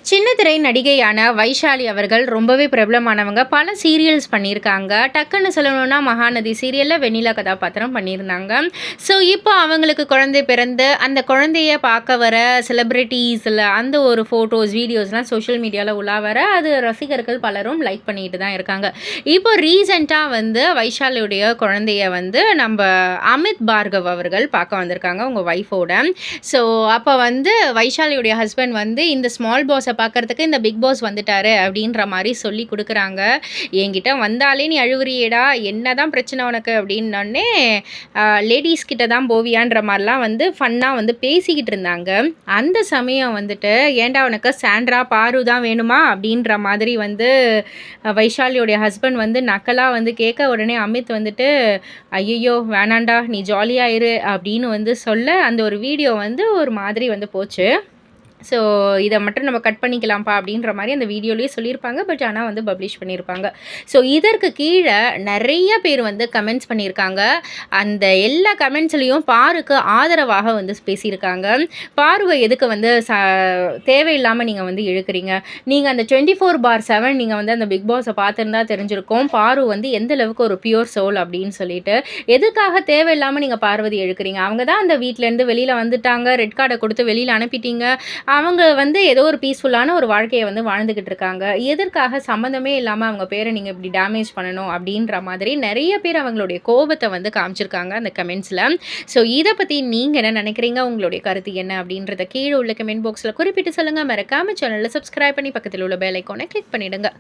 சின்னத்திரை நடிகையான வைஷாலி அவர்கள் ரொம்பவே பிரபலமானவங்க. பல சீரியல்ஸ் பண்ணியிருக்காங்க. டக்குன்னு சொல்லணும்னா மகாநதி சீரியல்ல வெண்ணிலா கதாபாத்திரம் பண்ணியிருந்தாங்க. ஸோ இப்போ அவங்களுக்கு குழந்தை பிறந்து அந்த குழந்தைய பார்க்க வர செலிபிரிட்டீஸில் அந்த ஒரு ஃபோட்டோஸ் வீடியோஸ்லாம் சோஷியல் மீடியாவில் உலா வர அது ரசிகர்கள் பலரும் லைக் பண்ணிட்டு தான் இருக்காங்க. இப்போ ரீசெண்டாக வைஷாலியுடைய குழந்தைய நம்ம அமித் பார்கவ் அவர்கள் பார்க்க வந்திருக்காங்க உங்கள் ஒய்ஃபோட. ஸோ அப்போ வைஷாலியுடைய ஹஸ்பண்ட் இந்த ஸ்மால் பாஸை பார்க்கறதுக்கு இந்த பிக் பாஸ் வந்துட்டாரு அப்படின்ற மாதிரி சொல்லி கொடுக்குறாங்க. என்கிட்ட வந்தாலே நீ அழுவுறியேடா, என்னதான் பிரச்சனை உனக்கு அப்படின்னோடனே லேடிஸ் கிட்ட தான் போவியான்ற மாதிரிலாம் ஃபன்னாக பேசிக்கிட்டு இருந்தாங்க. அந்த சமயம் ஏன்டா உனக்கு சாண்ட்ரா பாரு தான் வேணுமா அப்படின்ற மாதிரி வைஷாலியோடைய ஹஸ்பண்ட் நக்கலாக கேட்க உடனே அமித் ஐயோ வேணாண்டா நீ ஜாலியாக இரு அப்படின்னு சொல்ல அந்த ஒரு வீடியோ ஒரு மாதிரி போச்சு. ஸோ இதை மட்டும் நம்ம கட் பண்ணிக்கலாம்ப்பா அப்படின்ற மாதிரி அந்த வீடியோலேயே சொல்லியிருப்பாங்க. பட் ஆனால் பப்ளிஷ் பண்ணியிருப்பாங்க. ஸோ இதற்கு கீழே நிறைய பேர் கமெண்ட்ஸ் பண்ணியிருக்காங்க. அந்த எல்லா கமெண்ட்ஸ்லேயும் பாருக்கு ஆதரவாக பேசியிருக்காங்க. பாருவை எதுக்கு தேவையில்லாமல் நீங்கள் இழுக்கிறீங்க, நீங்கள் அந்த 24/7 நீங்கள் அந்த பிக் பாஸை பார்த்துருந்தா தெரிஞ்சிருக்கும் பாரு எந்த அளவுக்கு ஒரு பியூர் சோல் அப்படின்னு சொல்லிட்டு. எதுக்காக தேவையில்லாமல் நீங்கள் பார்வதி இழுக்கிறீங்க? அவங்க தான் அந்த வீட்டிலேருந்து வெளியில் வந்துட்டாங்க, ரெட் கார்டை கொடுத்து வெளியில் அனுப்பிட்டீங்க. அவங்க ஏதோ ஒரு பீஸ்ஃபுல்லான ஒரு வாழ்க்கையை வாழ்ந்துக்கிட்டு இருக்காங்க. எதற்காக சம்மந்தமே இல்லாமல் அவங்க பேரை நீங்கள் இப்படி டேமேஜ் பண்ணணும் அப்படின்ற மாதிரி நிறைய பேர் அவங்களுடைய கோபத்தை காமிச்சிருக்காங்க அந்த கமெண்ட்ஸில். ஸோ இதை பற்றி நீங்கள் என்ன நினைக்கிறீங்க, உங்களுடைய கருத்து என்ன அப்படின்றத கீழே உள்ள கமெண்ட் பாக்ஸில் குறிப்பிட்டு சொல்லுங்கள். மறக்காமல் சேனலில் சப்ஸ்கிரைப் பண்ணி பக்கத்தில் உள்ள பெல் ஐக்கானை கிளிக் பண்ணிவிடுங்க.